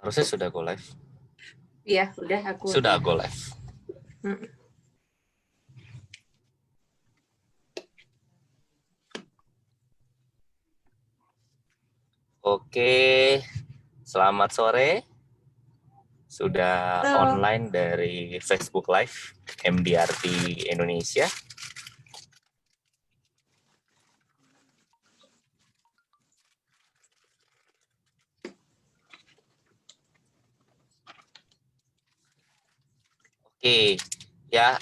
Harusnya sudah go live. Iya, udah aku. Sudah go live. Oke, selamat sore. Sudah online dari Facebook Live MDRT Indonesia. Oke, ya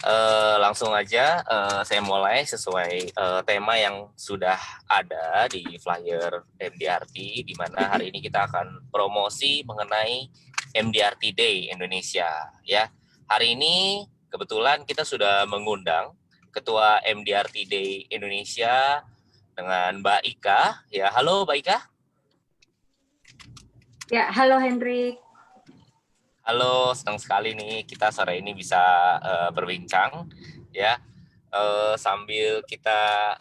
langsung aja saya mulai sesuai tema yang sudah ada di flyer MDRT, di mana hari ini kita akan promosi mengenai MDRT Day Indonesia. Ya, hari ini kebetulan kita sudah mengundang Ketua MDRT Day Indonesia dengan Mbak Ika. Ya, halo Mbak Ika. Ya, halo Hendrik. Halo, senang sekali nih kita sore ini bisa berbincang ya. Sambil kita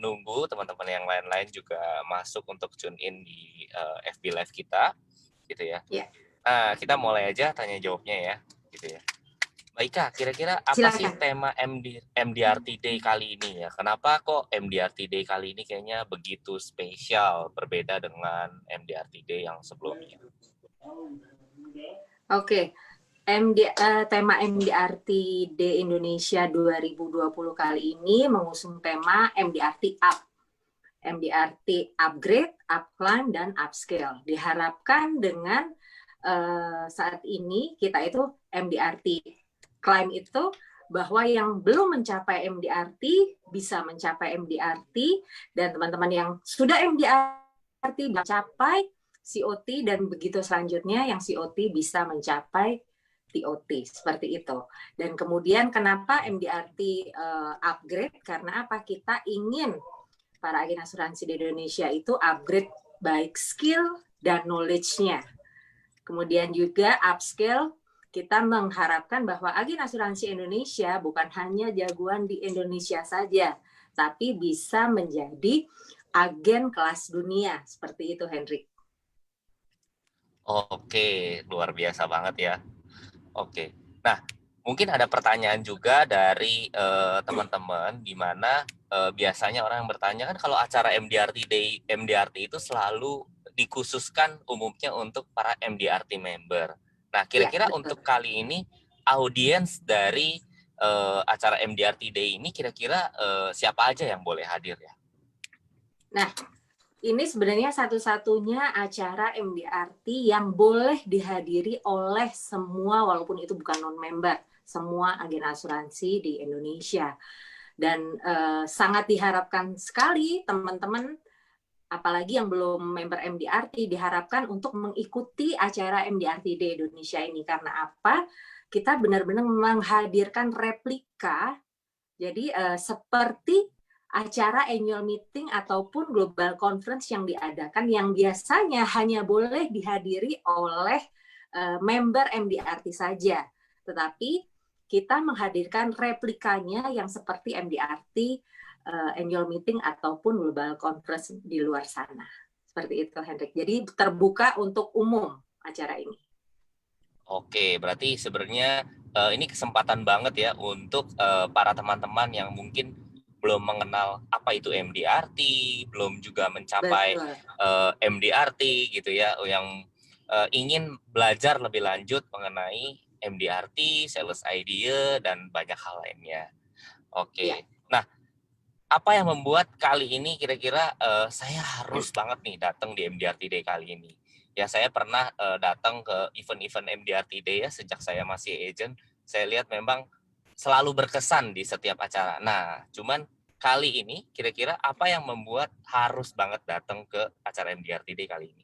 nunggu teman-teman yang lain-lain juga masuk untuk tune in di FB Live kita, gitu ya. Ya. Nah, kita mulai aja tanya jawabnya ya, gitu ya. Mbak Ika, kira-kira apa Silakan. sih tema MDRT Day kali ini ya? Kenapa kok MDRT Day kali ini kayaknya begitu spesial, berbeda dengan MDRT Day yang sebelumnya? Oke. Tema MDRT Day Indonesia 2020 kali ini mengusung tema MDRT Up. MDRT Upgrade, Upclimb, dan Upscale. Diharapkan dengan saat ini kita itu MDRT Climb itu bahwa yang belum mencapai MDRT bisa mencapai MDRT, dan teman-teman yang sudah MDRT mencapai COT, dan begitu selanjutnya yang COT bisa mencapai TOT, seperti itu. Dan kemudian kenapa MDRT upgrade? Karena apa? Kita ingin para agen asuransi di Indonesia itu upgrade baik skill dan knowledge-nya. Kemudian juga upscale, kita mengharapkan bahwa agen asuransi Indonesia bukan hanya jagoan di Indonesia saja, tapi bisa menjadi agen kelas dunia. Seperti itu, Hendrik. Oke, luar biasa banget ya. Oke, nah mungkin ada pertanyaan juga dari teman-teman, di mana biasanya orang yang bertanya kan kalau acara MDRT Day, MDRT itu selalu dikhususkan umumnya untuk para MDRT member. Nah, kira-kira Ya, untuk kali ini audiens dari acara MDRT Day ini kira-kira siapa aja yang boleh hadir ya? Nah, ini sebenarnya satu-satunya acara MDRT yang boleh dihadiri oleh semua, walaupun itu bukan non-member, semua agen asuransi di Indonesia. Dan sangat diharapkan sekali teman-teman, apalagi yang belum member MDRT, diharapkan untuk mengikuti acara MDRT di Indonesia ini. Karena apa? Kita benar-benar menghadirkan replika, jadi seperti acara annual meeting ataupun global conference yang diadakan, yang biasanya hanya boleh dihadiri oleh member MDRT saja. Tetapi kita menghadirkan replikanya yang seperti MDRT annual meeting ataupun global conference di luar sana. Seperti itu, Hendrik. Jadi terbuka untuk umum acara ini. Oke, berarti sebenarnya ini kesempatan banget ya untuk para teman-teman yang mungkin belum mengenal apa itu MDRT, belum juga mencapai MDRT gitu ya, yang ingin belajar lebih lanjut mengenai MDRT, sales idea, dan banyak hal lainnya. Oke, ya. Nah, apa yang membuat kali ini kira-kira saya harus banget nih datang di MDRT Day kali ini? Ya, saya pernah datang ke event-event MDRT Day ya sejak saya masih agent. Saya lihat memang selalu berkesan di setiap acara. Nah, cuman kali ini kira-kira apa yang membuat harus banget datang ke acara MDRT Day kali ini?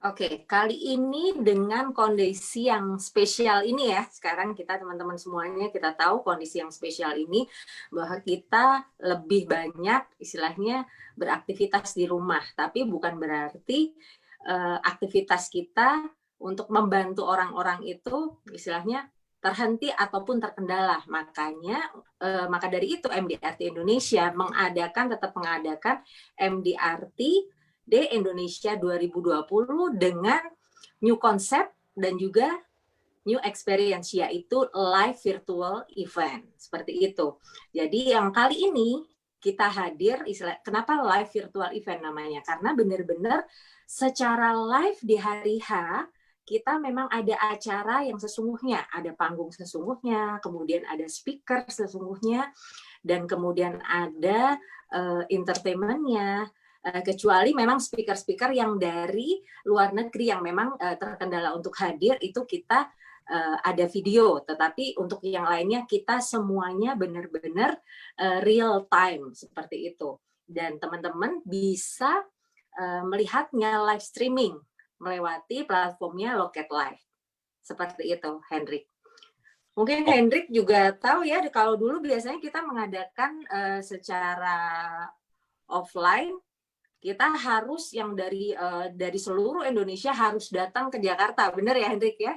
Oke, kali ini dengan kondisi yang spesial ini ya, sekarang kita teman-teman semuanya kita tahu kondisi yang spesial ini, bahwa kita lebih banyak istilahnya beraktivitas di rumah, tapi bukan berarti aktivitas kita untuk membantu orang-orang itu istilahnya terhenti ataupun terkendala. Maka dari itu MDRT Indonesia tetap mengadakan MDRT Day Indonesia 2020 dengan new concept dan juga new experience, yaitu live virtual event. Seperti itu. Jadi yang kali ini kita hadir, kenapa live virtual event namanya? Karena benar-benar secara live di hari H, kita memang ada acara yang sesungguhnya, ada panggung sesungguhnya, kemudian ada speaker sesungguhnya, dan kemudian ada entertainment-nya, kecuali memang speaker-speaker yang dari luar negeri yang memang terkendala untuk hadir, itu kita ada video, tetapi untuk yang lainnya kita semuanya benar-benar real time seperti itu. Dan teman-teman bisa melihatnya live streaming melewati platformnya Loket Live. Seperti itu, Hendrik. Mungkin Hendrik juga tahu ya, kalau dulu biasanya kita mengadakan secara offline, kita harus yang dari seluruh Indonesia harus datang ke Jakarta. Benar ya, Hendrik ya?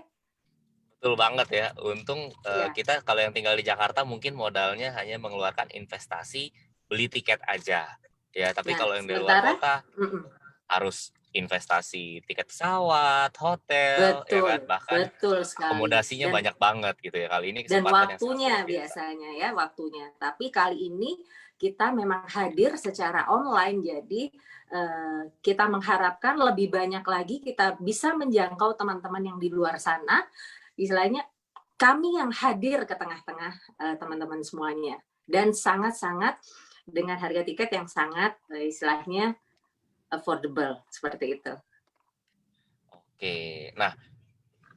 Betul banget ya. Untung kita kalau yang tinggal di Jakarta mungkin modalnya hanya mengeluarkan investasi beli tiket aja. Ya, tapi kalau yang di luar kota harus investasi tiket pesawat, hotel, betul, ya kan? Bahkan betul sekali. Akomodasinya banyak banget gitu ya. Kali ini kesempatan dan waktunya yang biasanya ya, waktunya. Tapi kali ini kita memang hadir secara online, jadi kita mengharapkan lebih banyak lagi kita bisa menjangkau teman-teman yang di luar sana. Istilahnya kami yang hadir ke tengah-tengah teman-teman semuanya, dan sangat-sangat dengan harga tiket yang sangat istilahnya affordable seperti itu. Oke, nah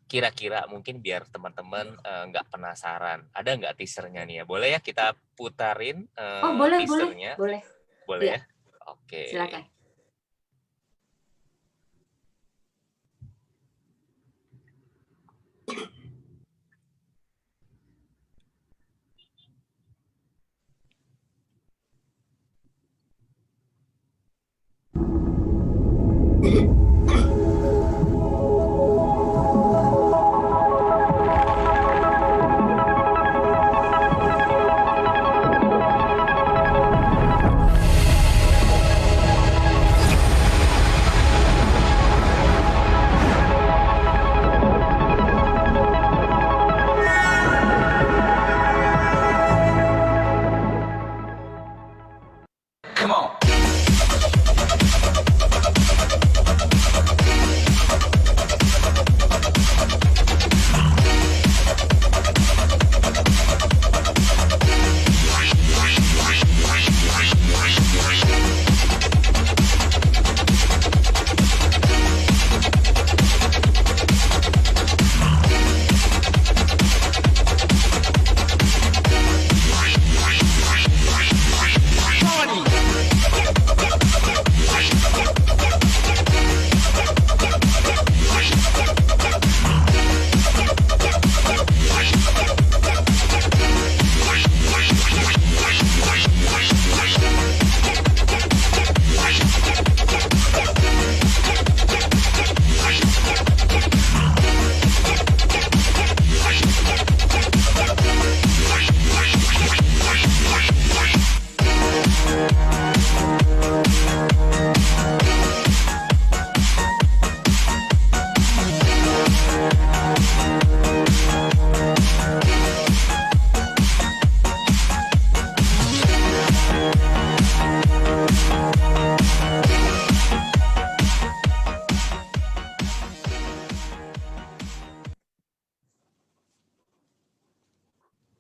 kira-kira mungkin biar teman-teman nggak penasaran, ada nggak teasernya nih ya? Boleh ya kita putarin boleh, teasernya? Boleh ya? Oke. Silakan.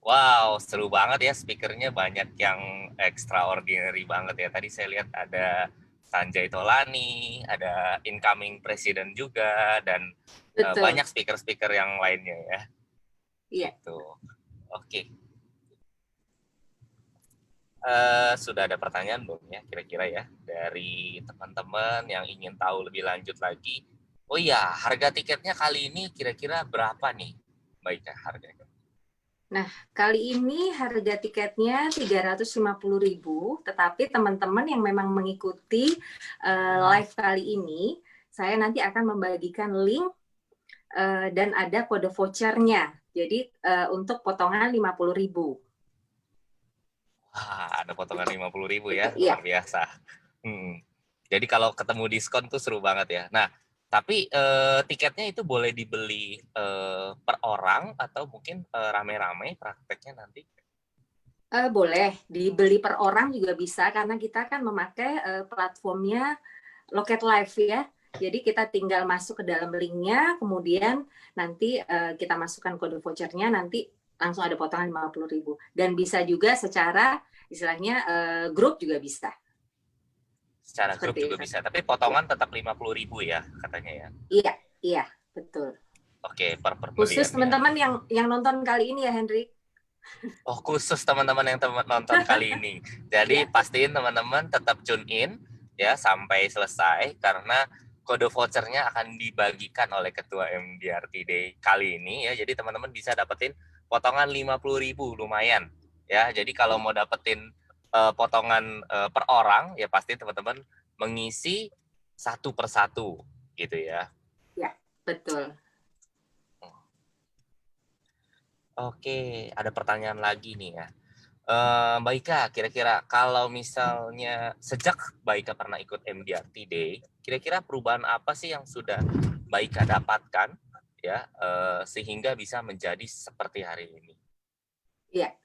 Wow, seru banget ya, speakernya banyak yang extraordinary banget ya. Tadi saya lihat ada Sanjay Tolani, ada incoming presiden juga, dan banyak speaker-speaker yang lainnya ya. Iya. Gitu. Oke. Sudah ada pertanyaan belum ya, kira-kira ya, dari teman-teman yang ingin tahu lebih lanjut lagi? Oh iya, harga tiketnya kali ini kira-kira berapa nih, baiknya harganya? Nah, kali ini harga tiketnya 350.000, tetapi teman-teman yang memang mengikuti live kali ini, saya nanti akan membagikan link dan ada kode vouchernya. Jadi untuk potongan 50.000. Wah, ada potongan 50.000 ya, luar biasa. Jadi kalau ketemu diskon tuh seru banget ya. Nah, Tapi tiketnya itu boleh dibeli per orang atau mungkin rame-rame prakteknya nanti? Boleh dibeli per orang juga bisa karena kita kan memakai platformnya Loket Live ya. Jadi kita tinggal masuk ke dalam linknya, kemudian nanti kita masukkan kode vouchernya, nanti langsung ada potongan 50.000. Dan bisa juga secara istilahnya grup juga bisa. Secara grup Seperti juga itu. bisa, tapi potongan tetap 50.000 ya katanya ya. Iya, iya, betul. Oke, per Khusus pembeliannya. teman-teman yang nonton kali ini ya, Henry. Oh, khusus teman-teman yang nonton kali ini. Jadi Iya. pastiin teman-teman tetap tune in ya sampai selesai karena kode vouchernya akan dibagikan oleh ketua MDRT Day kali ini ya. Jadi teman-teman bisa dapetin potongan 50.000 lumayan ya. Jadi kalau mau dapetin potongan per orang ya pasti teman-teman mengisi satu persatu gitu ya. Ya, betul. Oke, ada pertanyaan lagi nih ya. Mbak Ika, kira-kira kalau misalnya sejak Mbak Ika pernah ikut MDRT Day, kira-kira perubahan apa sih yang sudah Mbak Ika dapatkan ya sehingga bisa menjadi seperti hari ini? Iya.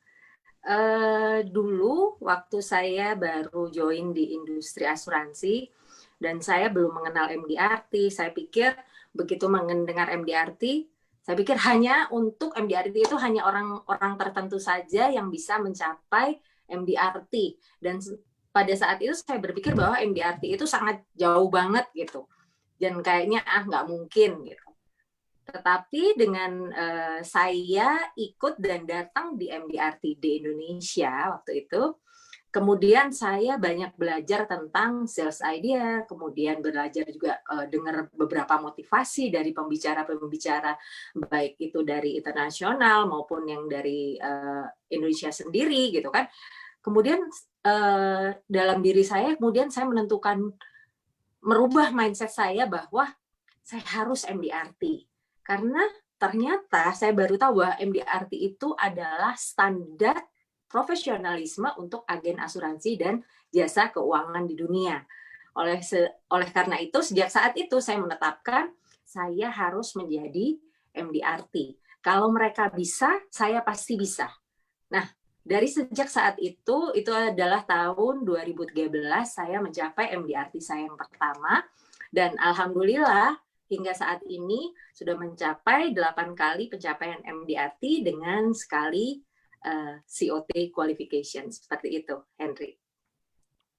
Dulu waktu saya baru join di industri asuransi dan saya belum mengenal MDRT, saya pikir begitu mendengar MDRT, saya pikir hanya untuk MDRT itu hanya orang-orang tertentu saja yang bisa mencapai MDRT. Dan pada saat itu saya berpikir bahwa MDRT itu sangat jauh banget gitu. Dan kayaknya nggak mungkin gitu. Tetapi dengan saya ikut dan datang di MDRT di Indonesia waktu itu, kemudian saya banyak belajar tentang sales idea, kemudian belajar juga dengar beberapa motivasi dari pembicara-pembicara, baik itu dari internasional maupun yang dari Indonesia sendiri gitu kan. Kemudian dalam diri saya, kemudian saya menentukan merubah mindset saya bahwa saya harus MDRT. Karena ternyata saya baru tahu bahwa MDRT itu adalah standar profesionalisme untuk agen asuransi dan jasa keuangan di dunia. Oleh karena itu, sejak saat itu saya menetapkan saya harus menjadi MDRT. Kalau mereka bisa, saya pasti bisa. Nah, dari sejak saat itu adalah tahun 2013, saya mencapai MDRT saya yang pertama. Dan alhamdulillah, hingga saat ini sudah mencapai 8 kali pencapaian MDRT dengan sekali COT qualification. Seperti itu, Henry.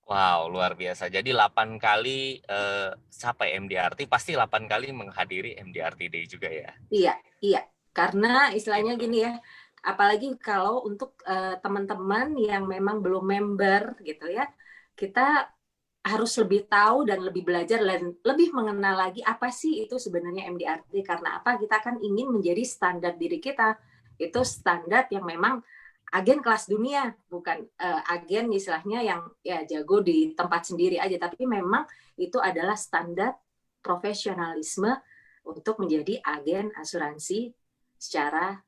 Wow, luar biasa. Jadi 8 kali sampai MDRT, pasti 8 kali menghadiri MDRT Day juga ya? Iya, iya. Karena istilahnya Gitu. gini ya, apalagi kalau untuk teman-teman yang memang belum member gitu ya, kita harus lebih tahu dan lebih belajar dan lebih mengenal lagi apa sih itu sebenarnya MDRT. Karena apa? Kita kan ingin menjadi standar diri kita. Itu standar yang memang agen kelas dunia, bukan agen istilahnya yang ya jago di tempat sendiri aja, tapi memang itu adalah standar profesionalisme untuk menjadi agen asuransi secara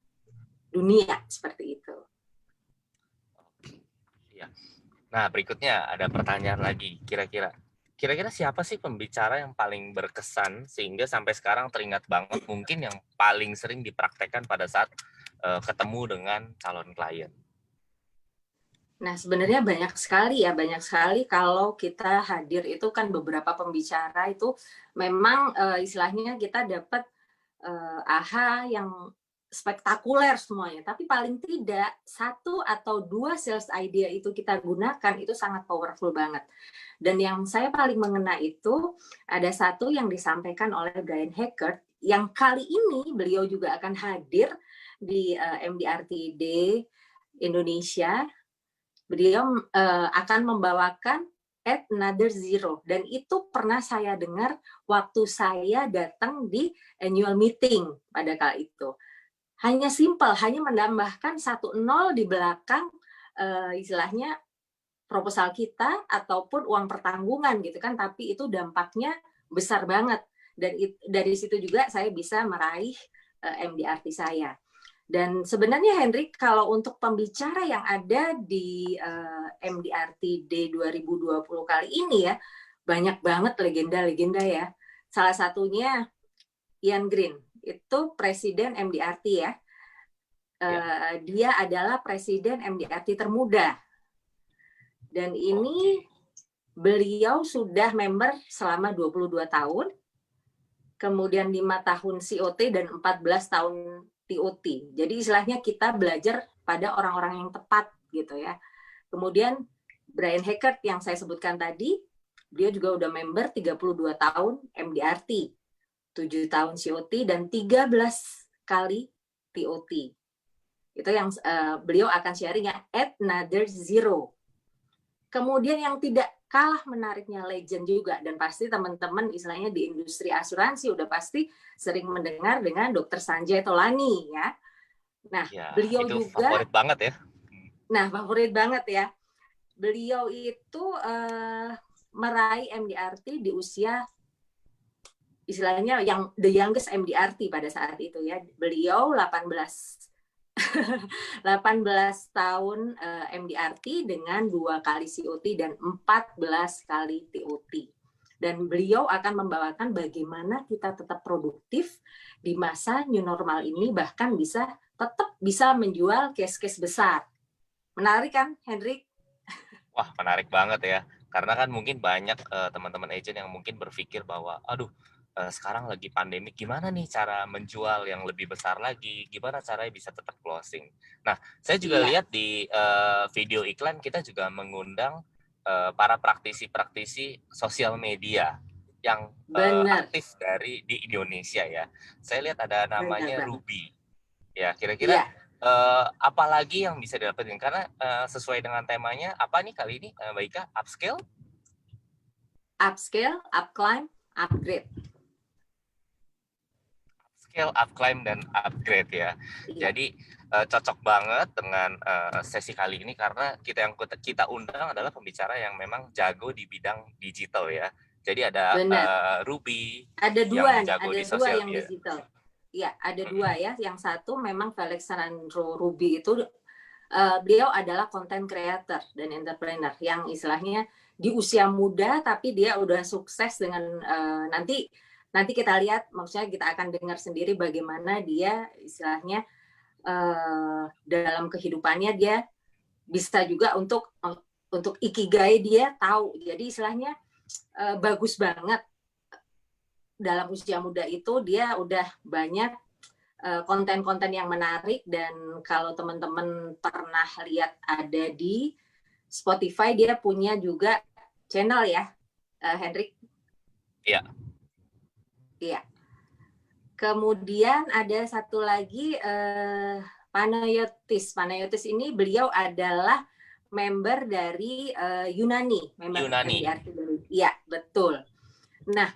dunia seperti itu. Ya. Nah, berikutnya ada pertanyaan lagi. Kira-kira siapa sih pembicara yang paling berkesan sehingga sampai sekarang teringat banget mungkin yang paling sering dipraktekkan pada saat ketemu dengan calon klien? Nah, sebenarnya banyak sekali kalau kita hadir itu kan beberapa pembicara itu memang istilahnya kita dapat AHA yang spektakuler semuanya, tapi paling tidak satu atau dua sales idea itu kita gunakan itu sangat powerful banget. Dan yang saya paling mengena itu ada satu yang disampaikan oleh Brian Hackert yang kali ini beliau juga akan hadir di MDRT Day Indonesia. Beliau akan membawakan Add Another Zero, dan itu pernah saya dengar waktu saya datang di annual meeting pada kala itu. Hanya simpel, hanya menambahkan 1 nol di belakang istilahnya proposal kita ataupun uang pertanggungan gitu kan, tapi itu dampaknya besar banget. Dan dari situ juga saya bisa meraih MDRT saya. Dan sebenarnya Hendrik, kalau untuk pembicara yang ada di MDRT Day 2020 kali ini ya, banyak banget legenda-legenda ya. Salah satunya Ian Green, itu presiden MDRT ya. Dia adalah presiden MDRT termuda. Dan ini beliau sudah member selama 22 tahun, kemudian 5 tahun COT dan 14 tahun TOT. Jadi istilahnya kita belajar pada orang-orang yang tepat gitu ya. Kemudian Brian Hackett yang saya sebutkan tadi, dia juga udah member 32 tahun MDRT, 7 tahun COT dan 13 kali TOT. Itu yang beliau akan sharing ya, at another zero. Kemudian yang tidak kalah menariknya legend juga, dan pasti teman-teman istilahnya di industri asuransi udah pasti sering mendengar dengan Dr. Sanjay Tolani ya. Nah, ya, beliau itu juga favorit banget ya. Nah, favorit banget ya. Beliau itu meraih MDRT di usia istilahnya yang the youngest MDRT pada saat itu ya. Beliau 18 tahun MDRT dengan 2 kali COT dan 14 kali TOT. Dan beliau akan membawakan bagaimana kita tetap produktif di masa new normal ini, bahkan tetap bisa menjual case-case besar. Menarik kan, Hendrik? Wah, menarik banget ya. Karena kan mungkin banyak teman-teman agent yang mungkin berpikir bahwa, aduh, sekarang lagi pandemi, gimana nih cara menjual yang lebih besar lagi? Gimana caranya bisa tetap closing? Nah, saya juga lihat di video iklan kita juga mengundang para praktisi-praktisi sosial media yang aktif di Indonesia ya. Saya lihat ada namanya Ruby. Ya, kira-kira apalagi yang bisa didapetin, karena sesuai dengan temanya apa nih kali ini Mbak Ika? Upscale, upclimb, upgrade. Upscale, upclimb, dan upgrade ya. Jadi cocok banget dengan sesi kali ini karena kita undang adalah pembicara yang memang jago di bidang digital ya. Jadi ada Ruby, ada dua di sosial media. Digital. Iya, ada dua ya. Yang satu memang Alexandro Ruby itu beliau adalah content creator dan entrepreneur yang istilahnya di usia muda tapi dia udah sukses dengan nanti kita lihat, maksudnya kita akan dengar sendiri bagaimana dia istilahnya dalam kehidupannya dia bisa juga untuk ikigai dia tahu. Jadi istilahnya bagus banget. Dalam usia muda itu dia udah banyak konten-konten yang menarik, dan kalau teman-teman pernah lihat ada di Spotify, dia punya juga channel ya, Hendrik? Iya. Iya. Kemudian ada satu lagi Panayotis. Panayotis ini beliau adalah member dari Yunani, MDRT. Iya, betul. Nah,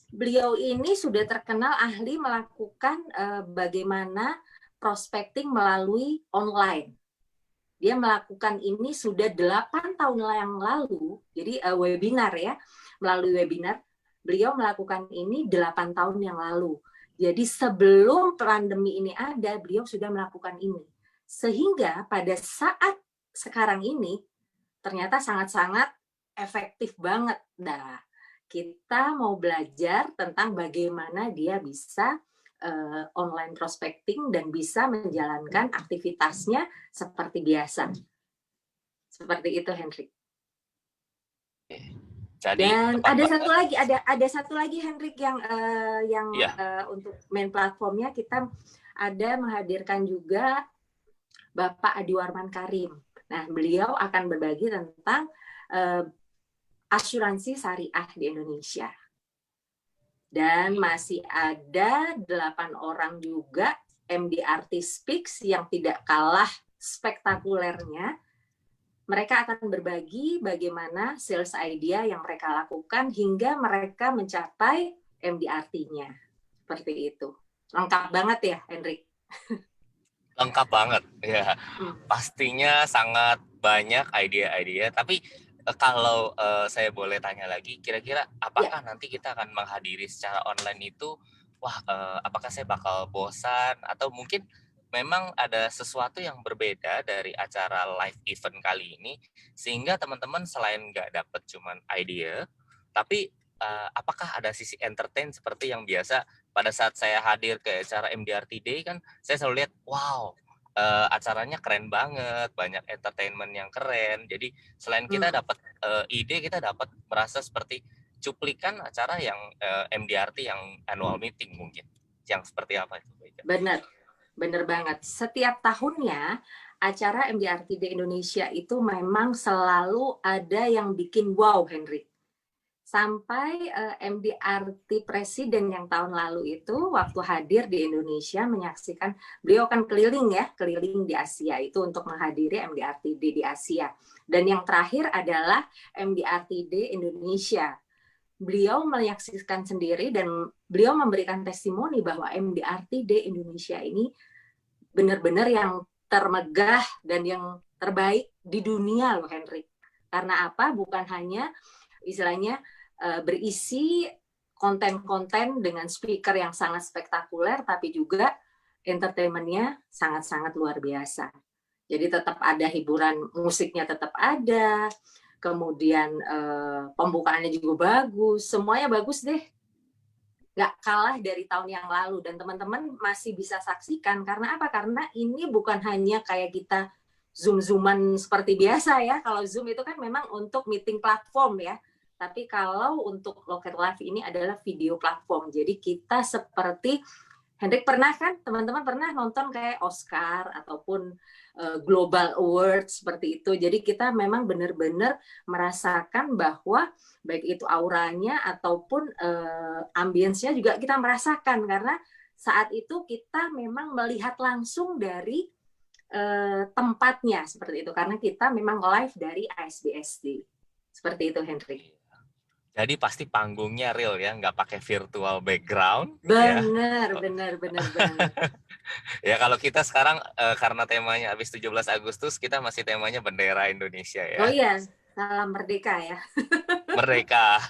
beliau ini sudah terkenal ahli melakukan bagaimana prospecting melalui online. Dia melakukan ini sudah 8 tahun yang lalu, jadi webinar ya, melalui webinar. Beliau melakukan ini 8 tahun yang lalu. Jadi sebelum pandemi ini ada, beliau sudah melakukan ini. Sehingga pada saat sekarang ini, ternyata sangat-sangat efektif banget. Nah, kita mau belajar tentang bagaimana dia bisa online prospecting dan bisa menjalankan aktivitasnya seperti biasa. Seperti itu, Hendrik. Dan ada satu lagi Hendrik yang untuk main platformnya kita ada menghadirkan juga Bapak Adi Warman Karim. Nah, beliau akan berbagi tentang asuransi syariah di Indonesia. Dan masih ada 8 orang juga MDRT Speaks yang tidak kalah spektakulernya. Mereka akan berbagi bagaimana sales idea yang mereka lakukan hingga mereka mencapai MDRT-nya. Seperti itu. Lengkap banget ya, Hendrik? Lengkap banget, ya. Pastinya sangat banyak ide-ide, tapi kalau saya boleh tanya lagi, kira-kira apakah nanti kita akan menghadiri secara online itu, apakah saya bakal bosan, atau mungkin memang ada sesuatu yang berbeda dari acara live event kali ini, sehingga teman-teman selain nggak dapet cuman idea, tapi apakah ada sisi entertain seperti yang biasa pada saat saya hadir ke acara MDRT Day kan saya selalu lihat, wow, acaranya keren banget, banyak entertainment yang keren. Jadi selain kita dapat ide, kita dapat merasa seperti cuplikan acara yang MDRT yang annual meeting mungkin. Yang seperti apa itu? Benar, benar banget. Setiap tahunnya acara MDRT di Indonesia itu memang selalu ada yang bikin wow, Henry. Sampai MDRT Presiden yang tahun lalu itu waktu hadir di Indonesia menyaksikan, beliau kan keliling di Asia itu untuk menghadiri MDRT di Asia. Dan yang terakhir adalah MDRT Indonesia. Beliau menyaksikan sendiri dan beliau memberikan testimoni bahwa MDRT Indonesia ini benar-benar yang termegah dan yang terbaik di dunia loh, Henry. Karena apa? Bukan hanya istilahnya berisi konten-konten dengan speaker yang sangat spektakuler, tapi juga entertainment-nya sangat-sangat luar biasa. Jadi tetap ada hiburan, musiknya tetap ada, kemudian pembukaannya juga bagus, semuanya bagus deh. Nggak kalah dari tahun yang lalu, dan teman-teman masih bisa saksikan. Karena apa? Karena ini bukan hanya kayak kita Zoom-Zooman seperti biasa ya. Kalau Zoom itu kan memang untuk meeting platform ya. Tapi kalau untuk Loket Live ini adalah video platform. Jadi kita seperti, Hendrik pernah kan, teman-teman pernah nonton kayak Oscar ataupun Global Award seperti itu. Jadi kita memang benar-benar merasakan bahwa baik itu auranya ataupun ambience-nya juga kita merasakan, karena saat itu kita memang melihat langsung dari tempatnya seperti itu, karena kita memang live dari ASBSD seperti itu, Henry. Jadi pasti panggungnya real ya, nggak pakai virtual background. Benar, ya. benar banget. Ya kalau kita sekarang karena temanya habis 17 Agustus, kita masih temanya bendera Indonesia ya. Oh iya, salam merdeka ya. Merdeka.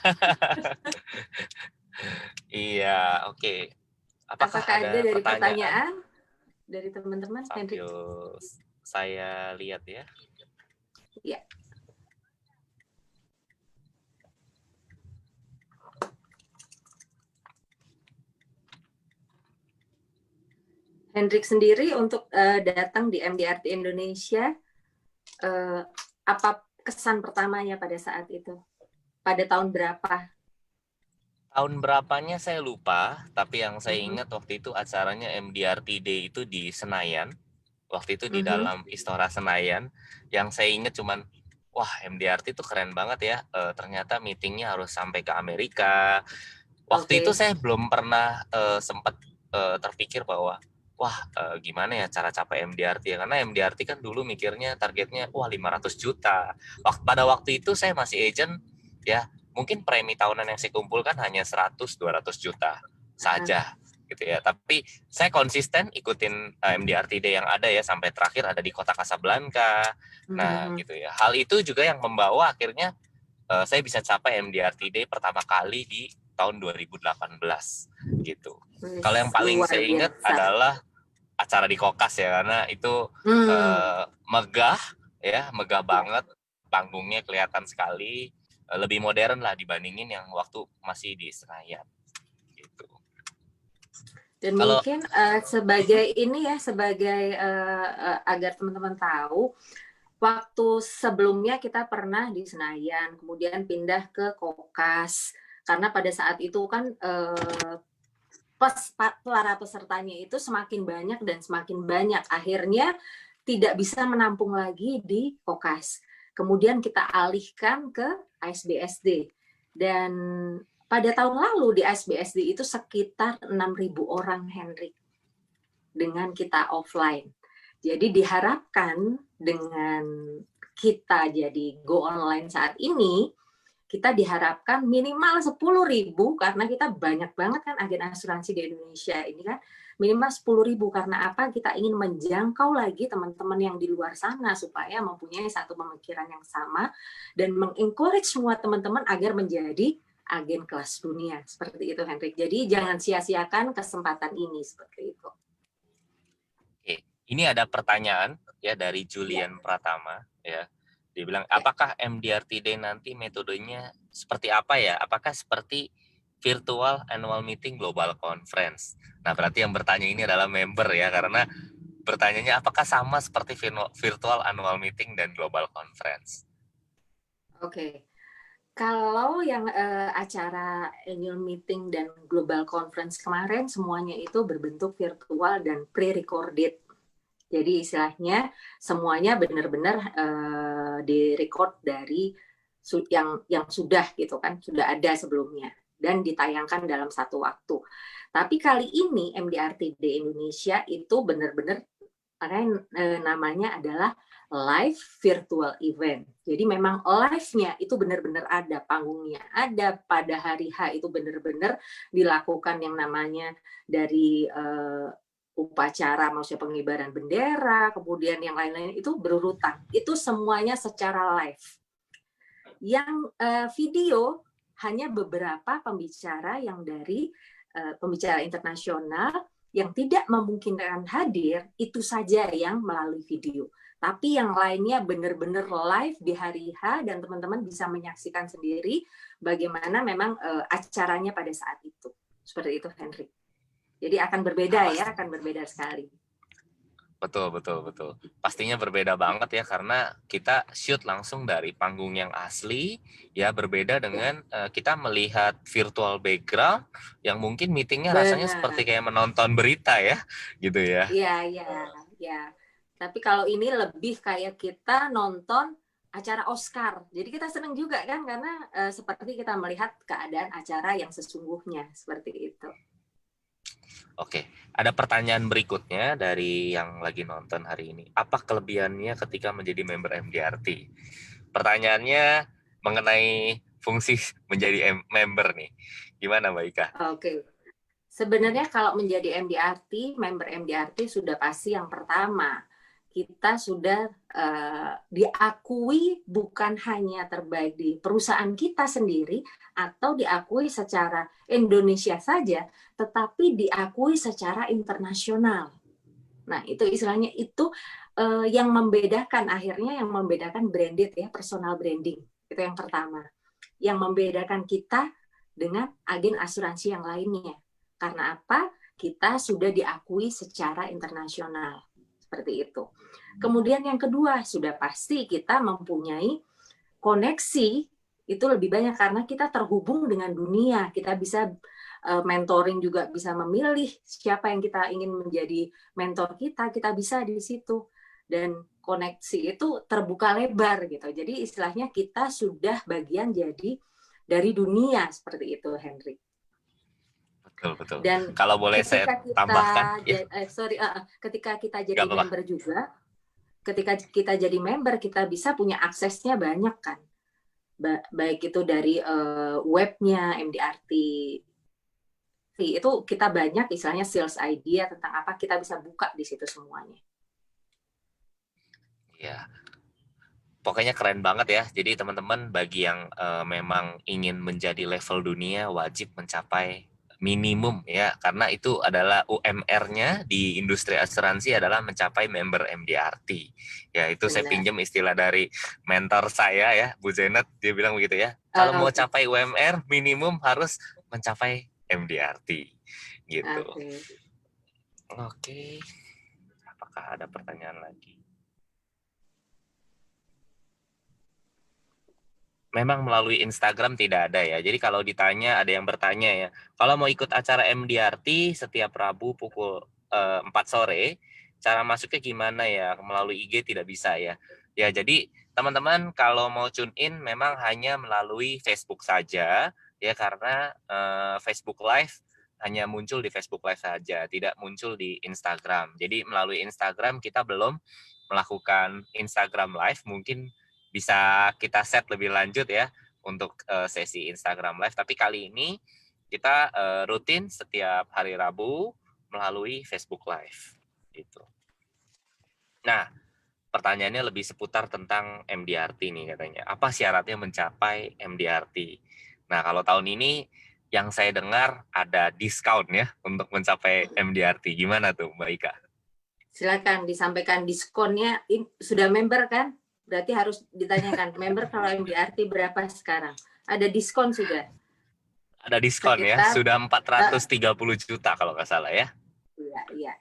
Iya, oke. Apakah ada dari pertanyaan dari teman-teman? Sambil saya lihat ya. Iya. Hendrik sendiri untuk datang di MDRT Indonesia, apa kesan pertamanya pada saat itu? Pada tahun berapa? Tahun berapanya saya lupa, tapi yang saya ingat waktu itu acaranya MDRT Day itu di Senayan. Waktu itu di dalam Istora Senayan. Yang saya ingat cuman, wah MDRT itu keren banget ya. Ternyata meetingnya harus sampai ke Amerika. Waktu itu saya belum pernah sempat terpikir bahwa wah gimana ya cara capai MDRT ya, karena MDRT kan dulu mikirnya targetnya wah 500 juta. Pada waktu itu saya masih agent ya, mungkin premi tahunan yang saya kumpulkan hanya 100-200 juta saja gitu ya. Tapi saya konsisten ikutin MDRT Day yang ada ya sampai terakhir ada di kota Casablanca. Nah gitu ya. Hal itu juga yang membawa akhirnya saya bisa capai MDRT Day pertama kali di tahun 2018 gitu. Kalau yang paling saya ingat adalah acara di Kokas ya, karena itu megah ya, megah banget, panggungnya kelihatan sekali, lebih modern lah dibandingin yang waktu masih di Senayan gitu. Dan mungkin sebagai ini ya, sebagai agar teman-teman tahu, waktu sebelumnya kita pernah di Senayan, kemudian pindah ke Kokas, karena pada saat itu kan para pesertanya itu semakin banyak dan semakin banyak, akhirnya tidak bisa menampung lagi di Kokas. Kemudian kita alihkan ke ASBSD, dan pada tahun lalu di ASBSD itu sekitar 6.000 orang, Henry, dengan kita offline. Jadi diharapkan dengan kita jadi go online saat ini, kita diharapkan minimal 10.000, karena kita banyak banget kan agen asuransi di Indonesia ini kan, minimal 10.000. Karena apa? Kita ingin menjangkau lagi teman-teman yang di luar sana supaya mempunyai satu pemikiran yang sama dan mengencourage semua teman-teman agar menjadi agen kelas dunia. Seperti itu, Hendrik. Jadi jangan sia-siakan kesempatan ini, seperti itu. Oke, ini ada pertanyaan ya dari Julian Pratama ya. Dia bilang, Ya. apakah MDRT Day nanti metodenya seperti apa ya? Apakah seperti virtual annual meeting global conference? Nah, berarti yang bertanya ini adalah member ya, karena bertanyanya apakah sama seperti virtual annual meeting dan global conference? Oke. Kalau yang acara annual meeting dan global conference kemarin semuanya itu berbentuk virtual dan pre-recorded. Jadi istilahnya semuanya benar-benar direcord dari yang sudah gitu kan, sudah ada sebelumnya dan ditayangkan dalam satu waktu. Tapi kali ini MDRT di Indonesia itu benar-benar namanya adalah live virtual event. Jadi memang live-nya itu benar-benar ada, panggungnya ada, pada hari H itu benar-benar dilakukan yang namanya dari upacara, maksudnya pengibaran bendera, kemudian yang lain-lain itu berurutan. Itu semuanya secara live. Yang video hanya beberapa pembicara yang dari pembicara internasional yang tidak memungkinkan hadir, itu saja yang melalui video. Tapi yang lainnya benar-benar live di hari H dan teman-teman bisa menyaksikan sendiri bagaimana memang acaranya pada saat itu. Seperti itu, Henry. Jadi akan berbeda ya, akan berbeda sekali. Betul. Pastinya berbeda banget ya, karena kita shoot langsung dari panggung yang asli, ya berbeda dengan kita melihat virtual background yang mungkin meetingnya rasanya seperti kayak menonton berita ya, gitu ya. Iya. Tapi kalau ini lebih kayak kita nonton acara Oscar. Jadi kita senang juga kan, karena seperti kita melihat keadaan acara yang sesungguhnya, seperti itu. Oke, ada pertanyaan berikutnya dari yang lagi nonton hari ini. Apa kelebihannya ketika menjadi member MDRT? Pertanyaannya mengenai fungsi menjadi member nih. Gimana Mbak Ika? Oke. Sebenarnya kalau menjadi MDRT, member MDRT sudah pasti yang pertama, kita sudah diakui bukan hanya terbaik di perusahaan kita sendiri atau diakui secara Indonesia saja, tetapi diakui secara internasional. Nah, itu istilahnya itu yang membedakan, akhirnya yang membedakan branded ya, personal branding. Itu yang pertama. Yang membedakan kita dengan agen asuransi yang lainnya. Karena apa? Kita sudah diakui secara internasional. Seperti itu. Kemudian yang kedua, sudah pasti kita mempunyai koneksi itu lebih banyak karena kita terhubung dengan dunia. Kita bisa mentoring juga, bisa memilih siapa yang kita ingin menjadi mentor kita bisa di situ. Dan koneksi itu terbuka lebar gitu. Jadi istilahnya kita sudah bagian jadi dari dunia, seperti itu, Henry. Betul. Dan kalau boleh saya tambahkan, ketika kita jadi member juga, ketika kita jadi member, kita bisa punya aksesnya banyak kan. Baik itu dari webnya MDRT, itu kita banyak istilahnya sales idea tentang apa, kita bisa buka di situ semuanya. Ya, pokoknya keren banget ya. Jadi teman-teman bagi yang memang ingin menjadi level dunia wajib mencapai minimum ya, karena itu adalah UMR-nya di industri asuransi adalah mencapai member MDRT. Ya, itu saya pinjam istilah dari mentor saya ya, Bu Zenet, dia bilang begitu ya. Kalau mau capai UMR minimum harus mencapai MDRT gitu. Oke. Apakah ada pertanyaan lagi? Memang melalui Instagram tidak ada ya. Jadi kalau ditanya, ada yang bertanya ya, kalau mau ikut acara MDRT setiap Rabu pukul 4 sore, cara masuknya gimana ya? Melalui IG tidak bisa ya. Ya, jadi teman-teman kalau mau tune in memang hanya melalui Facebook saja ya, karena Facebook Live hanya muncul di Facebook Live saja, tidak muncul di Instagram. Jadi melalui Instagram kita belum melakukan Instagram Live, mungkin bisa kita set lebih lanjut ya untuk sesi Instagram Live. Tapi kali ini kita rutin setiap hari Rabu melalui Facebook Live. Gitu. Nah, pertanyaannya lebih seputar tentang MDRT nih katanya. Apa syaratnya mencapai MDRT? Nah, kalau tahun ini yang saya dengar ada diskon ya untuk mencapai MDRT. Gimana tuh Mbak Ika? Silakan disampaikan diskonnya. Sudah member kan? Berarti harus ditanyakan, member kalau MDRT berapa sekarang? Ada diskon sudah? Ada diskon ya, Sekitar, sudah 430 juta kalau nggak salah ya. iya.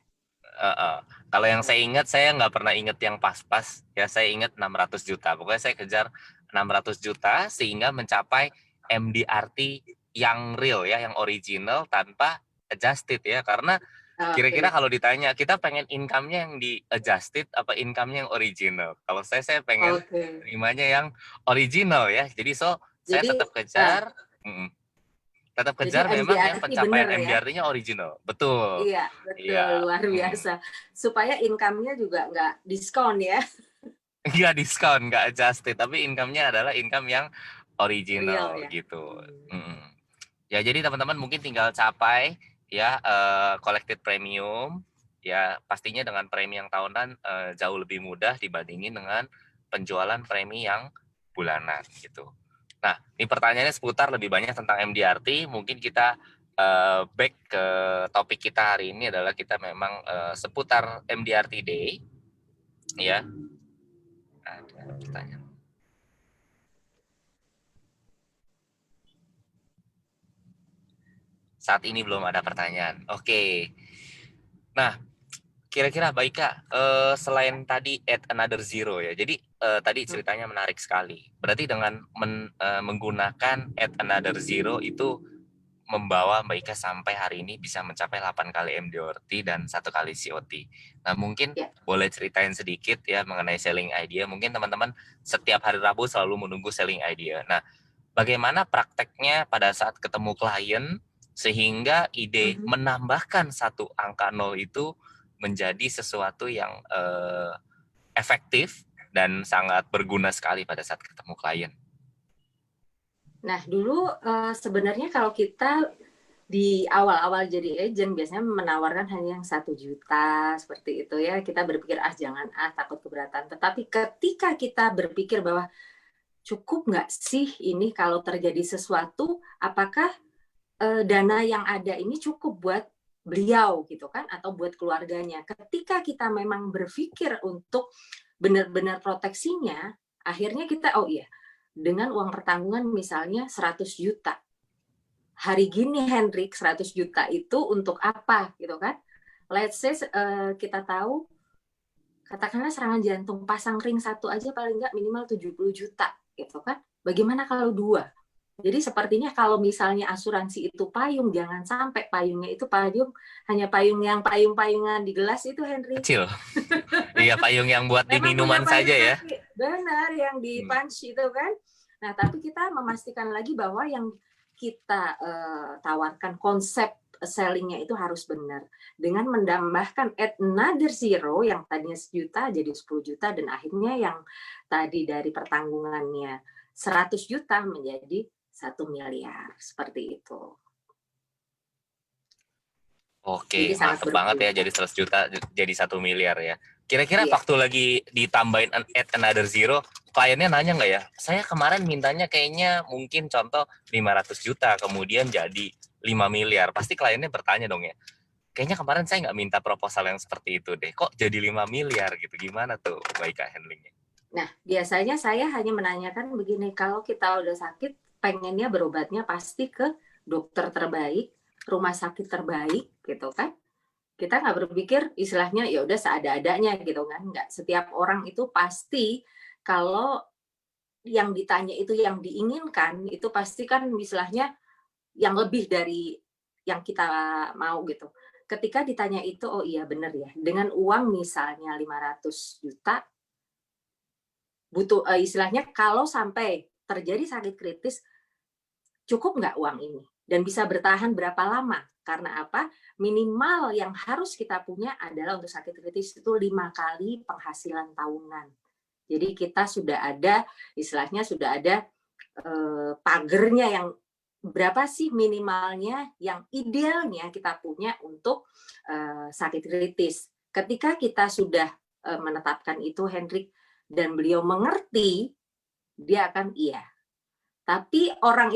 Kalau yang saya ingat, saya nggak pernah ingat yang pas-pas ya, saya ingat 600 juta. Pokoknya saya kejar 600 juta sehingga mencapai MDRT yang real ya, yang original tanpa adjusted ya. Karena kira-kira kalau ditanya kita pengen income-nya yang di adjusted apa income-nya yang original? Kalau saya pengen terimanya yang original ya. Jadi saya Jadi, tetap kejar jadi memang yang MDRT pencapaian bener ya? MDRT-nya original. Betul. Iya, betul. Iya. Luar biasa. Supaya income-nya juga nggak diskon ya. Nggak diskon, nggak adjusted, tapi income-nya adalah income yang Real original ya. gitu. Ya jadi teman-teman mungkin tinggal capai ya collected premium ya, pastinya dengan premi yang tahunan jauh lebih mudah dibandingin dengan penjualan premi yang bulanan gitu. Nah, ini pertanyaannya seputar lebih banyak tentang MDRT. Mungkin kita back ke topik kita hari ini adalah kita memang seputar MDRT Day ya. Ada pertanyaan. Saat ini belum ada pertanyaan. Oke. Nah, kira-kira baik Kak, selain tadi add another zero ya. Jadi tadi ceritanya menarik sekali. Berarti dengan menggunakan add another zero itu membawa Mbak Ika sampai hari ini bisa mencapai 8 kali MDRT dan 1 kali COT. Nah, mungkin boleh ceritain sedikit ya mengenai selling idea. Mungkin teman-teman setiap hari Rabu selalu menunggu selling idea. Nah, bagaimana prakteknya pada saat ketemu klien sehingga ide menambahkan satu angka 0 itu menjadi sesuatu yang efektif dan sangat berguna sekali pada saat ketemu klien. Nah, dulu sebenarnya kalau kita di awal-awal jadi agent biasanya menawarkan hanya yang 1 juta seperti itu ya. Kita berpikir jangan takut keberatan. Tetapi ketika kita berpikir bahwa cukup nggak sih ini kalau terjadi sesuatu, apakah dana yang ada ini cukup buat beliau gitu kan atau buat keluarganya. Ketika kita memang berpikir untuk benar-benar proteksinya, akhirnya kita dengan uang pertanggungan misalnya 100 juta. Hari gini Hendrik 100 juta itu untuk apa gitu kan? Let's say kita tahu katakanlah serangan jantung pasang ring 1 aja paling nggak minimal 70 juta gitu kan? Bagaimana kalau 2? Jadi sepertinya kalau misalnya asuransi itu payung, jangan sampai payungnya itu hanya payung yang payung-payungan di gelas itu, Henry. Kecil. Iya, payung yang buat di minuman saja ya. Benar, yang di punch itu kan. Nah, tapi kita memastikan lagi bahwa yang kita tawarkan konsep sellingnya itu harus benar. Dengan menambahkan add another zero yang tadinya 1 juta jadi 10 juta dan akhirnya yang tadi dari pertanggungannya 100 juta menjadi 1 miliar. Seperti itu. Oke, mantep banget ya jadi 100 juta jadi 1 miliar ya. Kira-kira waktu lagi ditambahin add another zero, kliennya nanya nggak ya? Saya kemarin mintanya kayaknya mungkin contoh 500 juta, kemudian jadi 5 miliar. Pasti kliennya bertanya dong ya. Kayaknya kemarin saya nggak minta proposal yang seperti itu deh. Kok jadi 5 miliar gitu? Gimana tuh Mbak Ika handlingnya? Nah, biasanya saya hanya menanyakan begini, kalau kita udah sakit, pengennya berobatnya pasti ke dokter terbaik, rumah sakit terbaik, gitu kan? Kita nggak berpikir istilahnya ya udah seada-adanya gitu kan? Nggak, setiap orang itu pasti kalau yang ditanya itu yang diinginkan, itu pasti kan istilahnya yang lebih dari yang kita mau gitu. Ketika ditanya itu, oh iya benar ya, dengan uang misalnya 500 juta, butuh istilahnya kalau sampai terjadi sakit kritis, cukup nggak uang ini? Dan bisa bertahan berapa lama? Karena apa? Minimal yang harus kita punya adalah untuk sakit kritis itu 5 kali penghasilan tahunan. Jadi kita sudah ada, istilahnya sudah ada pagernya yang berapa sih minimalnya yang idealnya kita punya untuk sakit kritis. Ketika kita sudah menetapkan itu, Hendrik, dan beliau mengerti, dia akan iya. Tapi orang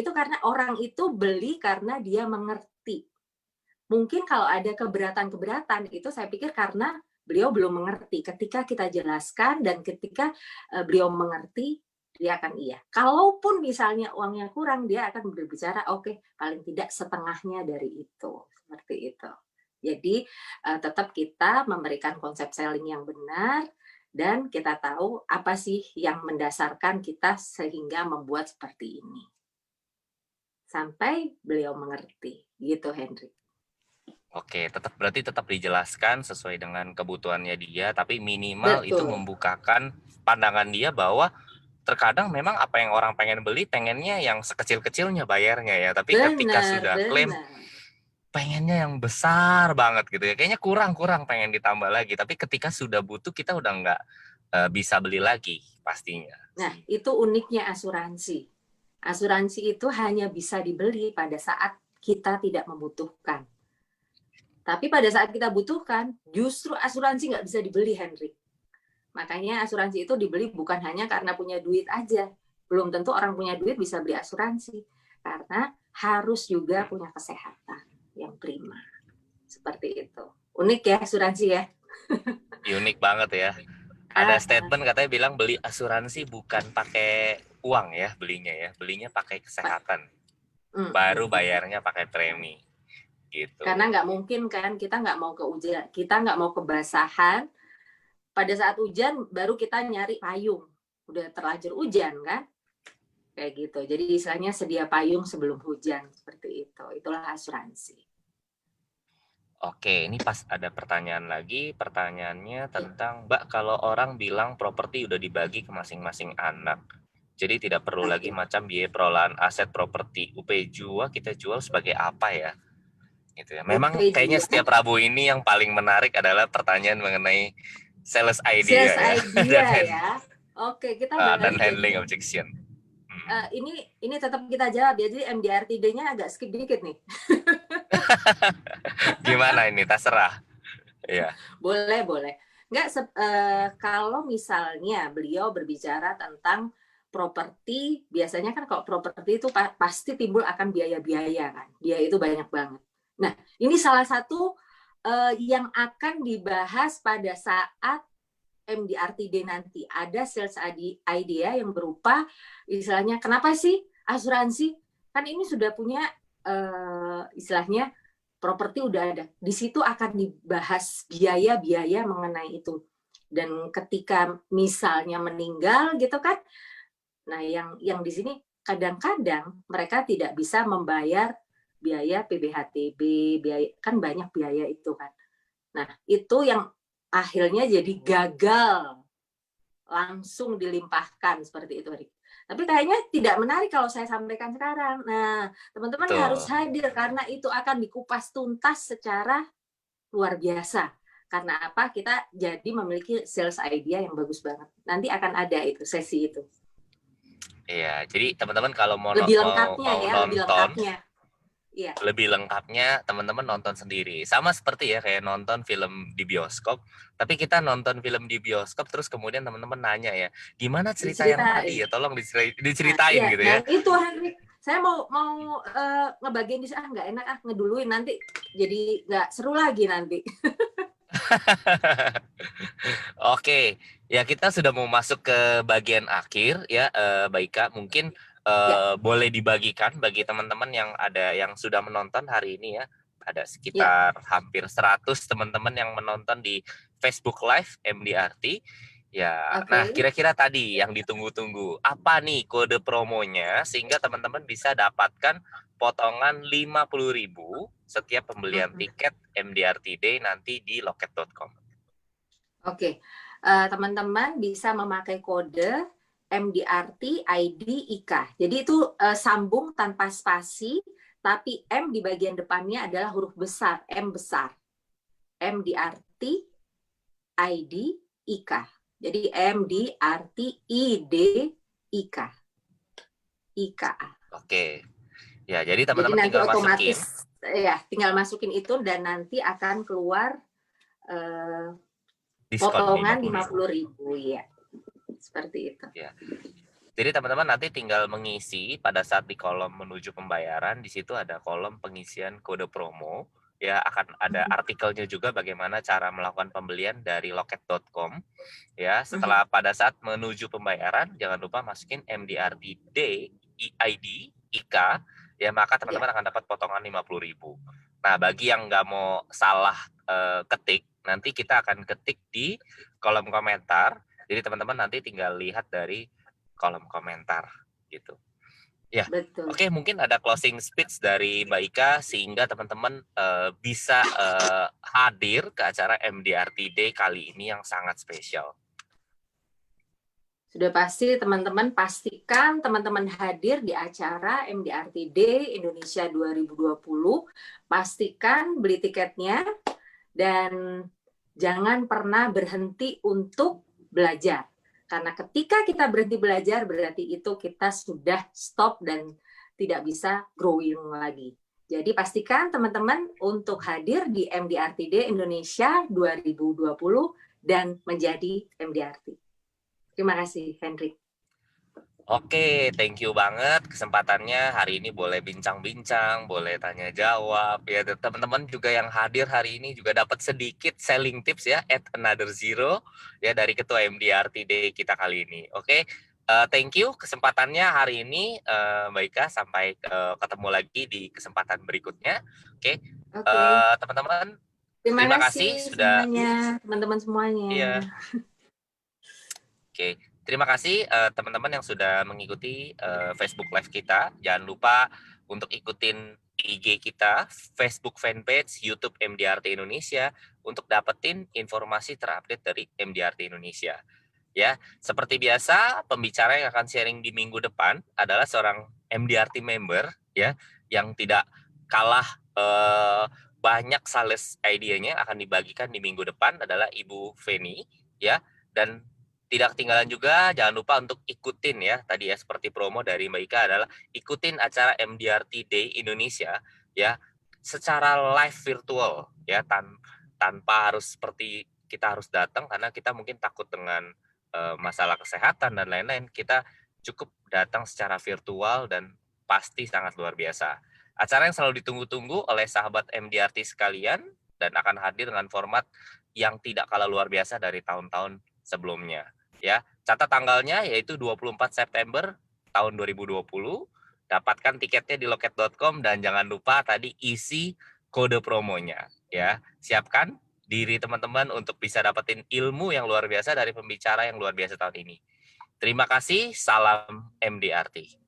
itu beli karena dia mengerti. Mungkin kalau ada keberatan-keberatan itu saya pikir karena beliau belum mengerti. Ketika kita jelaskan dan ketika beliau mengerti, dia akan iya. Kalaupun misalnya uangnya kurang, dia akan berbicara, oke, paling tidak setengahnya dari itu. Seperti itu. Jadi tetap kita memberikan konsep selling yang benar, dan kita tahu apa sih yang mendasarkan kita sehingga membuat seperti ini. Sampai beliau mengerti. Gitu, Henry. Oke, berarti tetap dijelaskan sesuai dengan kebutuhannya dia, tapi minimal itu Betul. membukakan pandangan dia bahwa terkadang memang apa yang orang pengen beli, pengennya yang sekecil-kecilnya bayarnya ya, tapi ketika sudah klaim, pengennya yang besar banget gitu ya, kayaknya kurang pengen ditambah lagi, tapi ketika sudah butuh kita udah nggak bisa beli lagi pastinya. Nah, itu uniknya asuransi. Asuransi itu hanya bisa dibeli pada saat kita tidak membutuhkan. Tapi pada saat kita butuhkan, justru asuransi nggak bisa dibeli, Henry. Makanya asuransi itu dibeli bukan hanya karena punya duit aja. Belum tentu orang punya duit bisa beli asuransi. Karena harus juga punya kesehatan yang prima. Seperti itu. Unik ya asuransi ya. Unik banget ya. Ada statement katanya bilang beli asuransi bukan pakai uang ya belinya pakai kesehatan. Baru bayarnya pakai premi. Gitu. Karena nggak mungkin kan, kita nggak mau kebasahan, pada saat hujan baru kita nyari payung, udah terlanjur hujan kan, kayak gitu. Jadi istilahnya sedia payung sebelum hujan, seperti itu. Itulah asuransi. Oke, ini pas ada pertanyaan lagi. Pertanyaannya tentang, Mbak, kalau orang bilang properti udah dibagi ke masing-masing anak, jadi tidak perlu lagi macam biaya perolahan aset properti. UP Jua kita jual sebagai apa ya? Gitu ya. Memang kayaknya setiap Rabu ini yang paling menarik adalah pertanyaan mengenai sales idea ya. Ya. Oke, kita dan handling objection. Ini tetap kita jawab ya. Jadi MDRTD-nya agak skip dikit nih. Gimana ini? Terserah. Iya. Boleh. Kalau misalnya beliau berbicara tentang properti, biasanya kan kalau properti itu pasti timbul akan biaya-biaya kan. Biaya itu banyak banget. Nah, ini salah satu yang akan dibahas pada saat MDRTD nanti. Ada sales idea yang berupa istilahnya, kenapa sih asuransi? Kan ini sudah punya istilahnya properti udah ada. Di situ akan dibahas biaya-biaya mengenai itu. Dan ketika misalnya meninggal gitu kan, nah yang di sini kadang-kadang mereka tidak bisa membayar biaya PBHTB, biaya, kan banyak biaya itu kan. Nah, itu yang akhirnya jadi gagal langsung dilimpahkan seperti itu. Tapi kayaknya tidak menarik kalau saya sampaikan sekarang. Nah, teman-teman harus hadir karena itu akan dikupas tuntas secara luar biasa. Karena apa? Kita jadi memiliki sales idea yang bagus banget. Nanti akan ada itu sesi itu. Iya, jadi teman-teman kalau mau lebih lengkapnya teman-teman nonton sendiri. Sama seperti ya kayak nonton film di bioskop, tapi kita nonton film di bioskop terus kemudian teman-teman nanya ya, gimana cerita yang tadi ya, tolong diceritain gitu ya. Nah, itu Henry, saya mau ngebagiin di sana nggak enak ngeduluin nanti jadi nggak seru lagi nanti. Oke, ya kita sudah mau masuk ke bagian akhir ya, Mbak Ika, mungkin boleh dibagikan bagi teman-teman yang sudah menonton hari ini ya. Ada sekitar hampir 100 teman-teman yang menonton di Facebook Live MDRT. Ya, Nah kira-kira tadi yang ditunggu-tunggu, apa nih kode promonya sehingga teman-teman bisa dapatkan potongan 50.000 setiap pembelian tiket MDRT Day nanti di loket.com. Oke, teman-teman bisa memakai kode MDRT ID IKA. Jadi itu sambung tanpa spasi, tapi M di bagian depannya adalah huruf besar, M besar. MDRT ID IKA. Jadi MDRT ID IKA. IKA. Oke. Ya, jadi teman-teman tinggal otomatis masukin. Tinggal masukin itu dan nanti akan keluar potongan 50.000 ya. Seperti itu. Ya. Jadi teman-teman nanti tinggal mengisi pada saat di kolom menuju pembayaran, di situ ada kolom pengisian kode promo. ya akan ada artikelnya juga bagaimana cara melakukan pembelian dari loket.com ya. Setelah pada saat menuju pembayaran jangan lupa masukin MDRT D ID IK ya, maka teman-teman akan dapat potongan 50.000. Nah, bagi yang nggak mau salah ketik, nanti kita akan ketik di kolom komentar. Jadi teman-teman nanti tinggal lihat dari kolom komentar gitu. Ya, Betul. oke, mungkin ada closing speech dari Mbak Ika sehingga teman-teman bisa hadir ke acara MDRT Day kali ini yang sangat spesial. Sudah pasti teman-teman pastikan teman-teman hadir di acara MDRT Day Indonesia 2020. Pastikan beli tiketnya dan jangan pernah berhenti untuk belajar. Karena ketika kita berhenti belajar, berarti itu kita sudah stop dan tidak bisa growing lagi. Jadi pastikan teman-teman untuk hadir di MDRT Day Indonesia 2020 dan menjadi MDRT. Terima kasih, Hendrik. Oke, thank you banget kesempatannya hari ini, boleh bincang-bincang, boleh tanya jawab ya. Teman-teman juga yang hadir hari ini juga dapat sedikit selling tips ya, at another zero ya dari ketua MDRT Day kita kali ini. Oke, thank you kesempatannya hari ini Mbak Ika, sampai ketemu lagi di kesempatan berikutnya. Oke, teman-teman terima kasih sudah semuanya, teman-teman semuanya. Iya. Oke, terima kasih teman-teman yang sudah mengikuti Facebook Live kita. Jangan lupa untuk ikutin IG kita, Facebook fanpage, YouTube MDRT Indonesia untuk dapetin informasi terupdate dari MDRT Indonesia. Ya, seperti biasa, pembicara yang akan sharing di minggu depan adalah seorang MDRT member ya, yang tidak kalah banyak sales idenya akan dibagikan di minggu depan adalah Ibu Feni ya. Dan tidak ketinggalan juga, jangan lupa untuk ikutin ya, tadi ya seperti promo dari Mbak Ika adalah ikutin acara MDRT Day Indonesia ya, secara live virtual ya, tanpa harus seperti kita harus datang, karena kita mungkin takut dengan masalah kesehatan dan lain-lain. Kita cukup datang secara virtual dan pasti sangat luar biasa. Acara yang selalu ditunggu-tunggu oleh sahabat MDRT sekalian dan akan hadir dengan format yang tidak kalah luar biasa dari tahun-tahun sebelumnya. Ya, catat tanggalnya yaitu 24 September tahun 2020. Dapatkan tiketnya di loket.com dan jangan lupa tadi isi kode promonya ya. Siapkan diri teman-teman untuk bisa dapetin ilmu yang luar biasa dari pembicara yang luar biasa tahun ini. Terima kasih, salam MDRT.